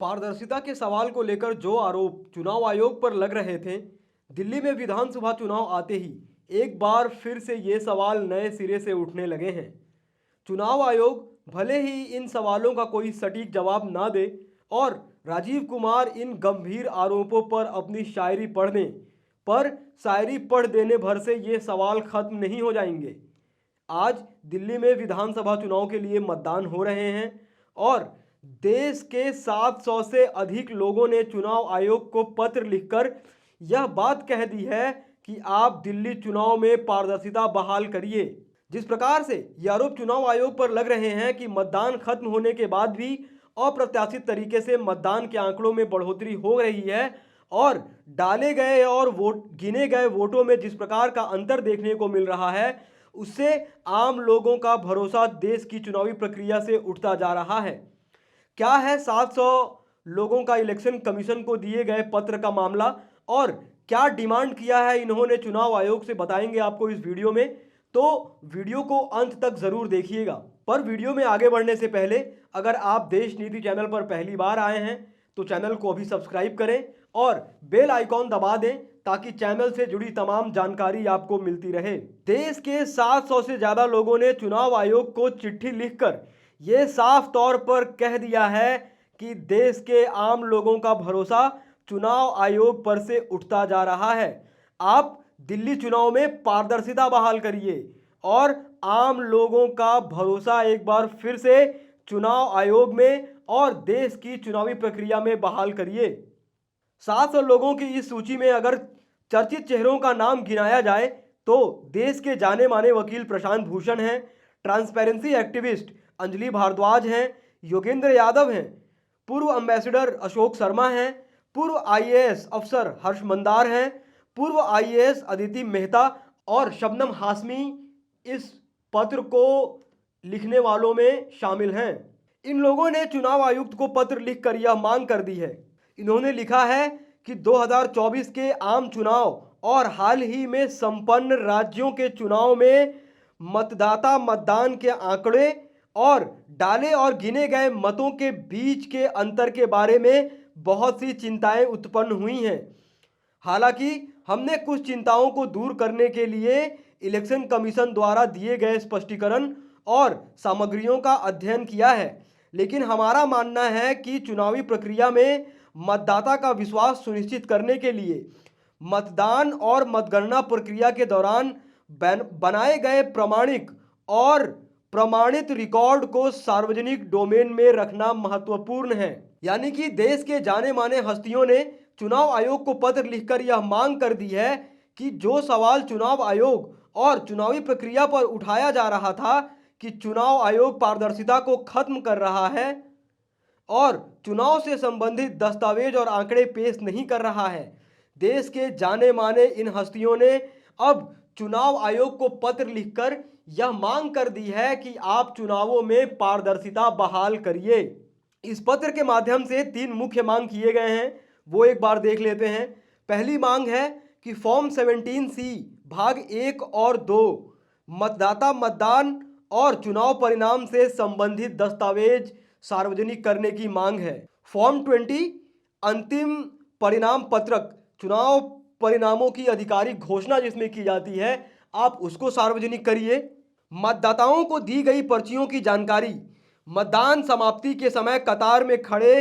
पारदर्शिता के सवाल को लेकर जो आरोप चुनाव आयोग पर लग रहे थे, दिल्ली में विधानसभा चुनाव आते ही एक बार फिर से ये सवाल नए सिरे से उठने लगे हैं। चुनाव आयोग भले ही इन सवालों का कोई सटीक जवाब ना दे और राजीव कुमार इन गंभीर आरोपों पर अपनी शायरी पढ़ दें, पर शायरी पढ़ देने भर से ये सवाल खत्म नहीं हो जाएंगे। आज दिल्ली में विधानसभा चुनाव के लिए मतदान हो रहे हैं और देश के 700 से अधिक लोगों ने चुनाव आयोग को पत्र लिखकर यह बात कह दी है कि आप दिल्ली चुनाव में पारदर्शिता बहाल करिए। जिस प्रकार से ये आरोप चुनाव आयोग पर लग रहे हैं कि मतदान खत्म होने के बाद भी अप्रत्याशित तरीके से मतदान के आंकड़ों में बढ़ोतरी हो रही है और डाले गए और गिने गए वोटों में जिस प्रकार का अंतर देखने को मिल रहा है, उससे आम लोगों का भरोसा देश की चुनावी प्रक्रिया से उठता जा रहा है। क्या है 700 लोगों का इलेक्शन कमीशन को दिए गए पत्र का मामला और क्या डिमांड किया है इन्होंने चुनाव आयोग से, बताएंगे आपको इस वीडियो में। तो वीडियो को अंत तक जरूर देखिएगा। पर वीडियो में आगे बढ़ने से पहले अगर आप देश नीति चैनल पर पहली बार आए हैं तो चैनल को अभी सब्सक्राइब करें और बेल आइकॉन दबा दें ताकि चैनल से जुड़ी तमाम जानकारी आपको मिलती रहे। देश के 700 से ज्यादा लोगों ने चुनाव आयोग को चिट्ठी लिखकर ये साफ तौर पर कह दिया है कि देश के आम लोगों का भरोसा चुनाव आयोग पर से उठता जा रहा है। आप दिल्ली चुनाव में पारदर्शिता बहाल करिए और आम लोगों का भरोसा एक बार फिर से चुनाव आयोग में और देश की चुनावी प्रक्रिया में बहाल करिए। 700 लोगों की इस सूची में अगर चर्चित चेहरों का नाम गिनाया जाए तो देश के जाने माने वकील प्रशांत भूषण हैं, ट्रांसपेरेंसी एक्टिविस्ट अंजलि भारद्वाज हैं, योगेंद्र यादव हैं, पूर्व एम्बेसडर अशोक शर्मा हैं, पूर्व आईएएस अफसर हर्ष मंदार हैं, पूर्व आईएएस अदिति मेहता और शबनम हाशमी इस पत्र को लिखने वालों में शामिल हैं। इन लोगों ने चुनाव आयुक्त को पत्र लिखकर यह मांग कर दी है। इन्होंने लिखा है कि 2024 के आम चुनाव और हाल ही में संपन्न राज्यों के चुनाव में मतदाता मतदान के आंकड़े और डाले और गिने गए मतों के बीच के अंतर के बारे में बहुत सी चिंताएं उत्पन्न हुई हैं। हालांकि हमने कुछ चिंताओं को दूर करने के लिए इलेक्शन कमीशन द्वारा दिए गए स्पष्टीकरण और सामग्रियों का अध्ययन किया है, लेकिन हमारा मानना है कि चुनावी प्रक्रिया में मतदाता का विश्वास सुनिश्चित करने के लिए मतदान और मतगणना प्रक्रिया के दौरान बनाए गए प्रामाणिक और प्रमाणित रिकॉर्ड को सार्वजनिक डोमेन में रखना महत्वपूर्ण है। यानी कि देश के जाने माने हस्तियों ने चुनाव आयोग को पत्र लिखकर यह मांग कर दी है कि जो सवाल चुनाव आयोग और चुनावी प्रक्रिया पर उठाया जा रहा था कि चुनाव आयोग पारदर्शिता को खत्म कर रहा है और चुनाव से संबंधित दस्तावेज और आंकड़े पेश नहीं कर रहा है, देश के जाने माने इन हस्तियों ने अब चुनाव आयोग को पत्र लिखकर यह मांग कर दी है कि आप चुनावों में पारदर्शिता बहाल करिए। इस पत्र के माध्यम से 3 मुख्य मांग किए गए हैं, वो एक बार देख लेते हैं। पहली मांग है कि फॉर्म 17C भाग 1 और 2 मतदाता मतदान और चुनाव परिणाम से संबंधित दस्तावेज सार्वजनिक करने की मांग है। फॉर्म 20 अंतिम परिणाम पत्रक, चुनाव परिणामों की आधिकारिक घोषणा जिसमें की जाती है, आप उसको सार्वजनिक करिए। मतदाताओं को दी गई पर्चियों की जानकारी, मतदान समाप्ति के समय कतार में खड़े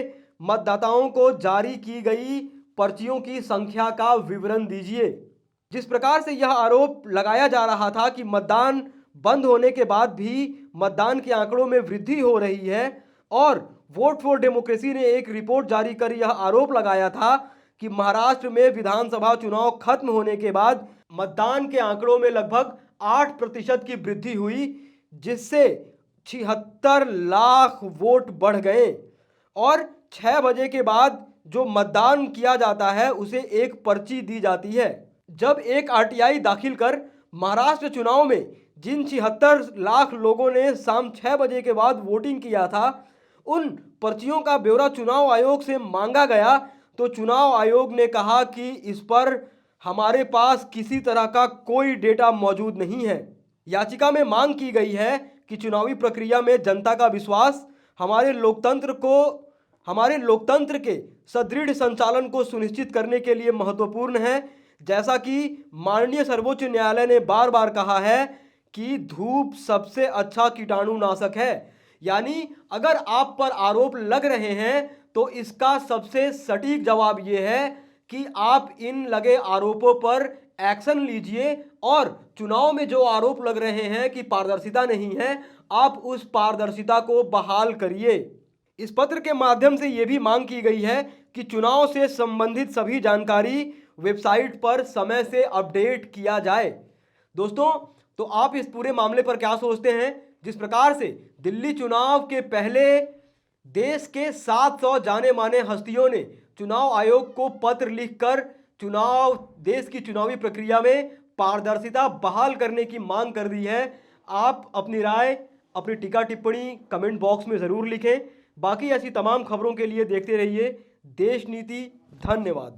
मतदाताओं को जारी की गई पर्चियों की संख्या का विवरण दीजिए। जिस प्रकार से यह आरोप लगाया जा रहा था कि मतदान बंद होने के बाद भी मतदान के आंकड़ों में वृद्धि हो रही है और वोट फॉर डेमोक्रेसी ने एक रिपोर्ट जारी कर यह आरोप लगाया था कि महाराष्ट्र में विधानसभा चुनाव खत्म होने के बाद मतदान के आंकड़ों में लगभग 8% की वृद्धि हुई, जिससे 76 लाख वोट बढ़ गए और 6 बजे के बाद जो मतदान किया जाता है उसे एक पर्ची दी जाती है। जब एक आरटीआई दाखिल कर महाराष्ट्र चुनाव में जिन 76 लाख लोगों ने शाम 6 बजे के बाद वोटिंग किया था, उन पर्चियों का ब्यौरा चुनाव आयोग से मांगा गया तो चुनाव आयोग ने कहा कि इस पर हमारे पास किसी तरह का कोई डेटा मौजूद नहीं है। याचिका में मांग की गई है कि चुनावी प्रक्रिया में जनता का विश्वास हमारे लोकतंत्र को हमारे लोकतंत्र के सुदृढ़ संचालन को सुनिश्चित करने के लिए महत्वपूर्ण है। जैसा कि माननीय सर्वोच्च न्यायालय ने बार बार कहा है कि धूप सबसे अच्छा कीटाणुनाशक है। यानी अगर आप पर आरोप लग रहे हैं तो इसका सबसे सटीक जवाब यह है कि आप इन लगे आरोपों पर एक्शन लीजिए और चुनाव में जो आरोप लग रहे हैं कि पारदर्शिता नहीं है, आप उस पारदर्शिता को बहाल करिए। इस पत्र के माध्यम से यह भी मांग की गई है कि चुनाव से संबंधित सभी जानकारी वेबसाइट पर समय से अपडेट किया जाए। दोस्तों, तो आप इस पूरे मामले पर क्या सोचते हैं? जिस प्रकार से दिल्ली चुनाव के पहले देश के 700 जाने माने हस्तियों ने चुनाव आयोग को पत्र लिखकर देश की चुनावी प्रक्रिया में पारदर्शिता बहाल करने की मांग कर दी है। आप अपनी राय, अपनी टीका टिप्पणी कमेंट बॉक्स में ज़रूर लिखें। बाकी ऐसी तमाम खबरों के लिए देखते रहिए देश नीति। धन्यवाद।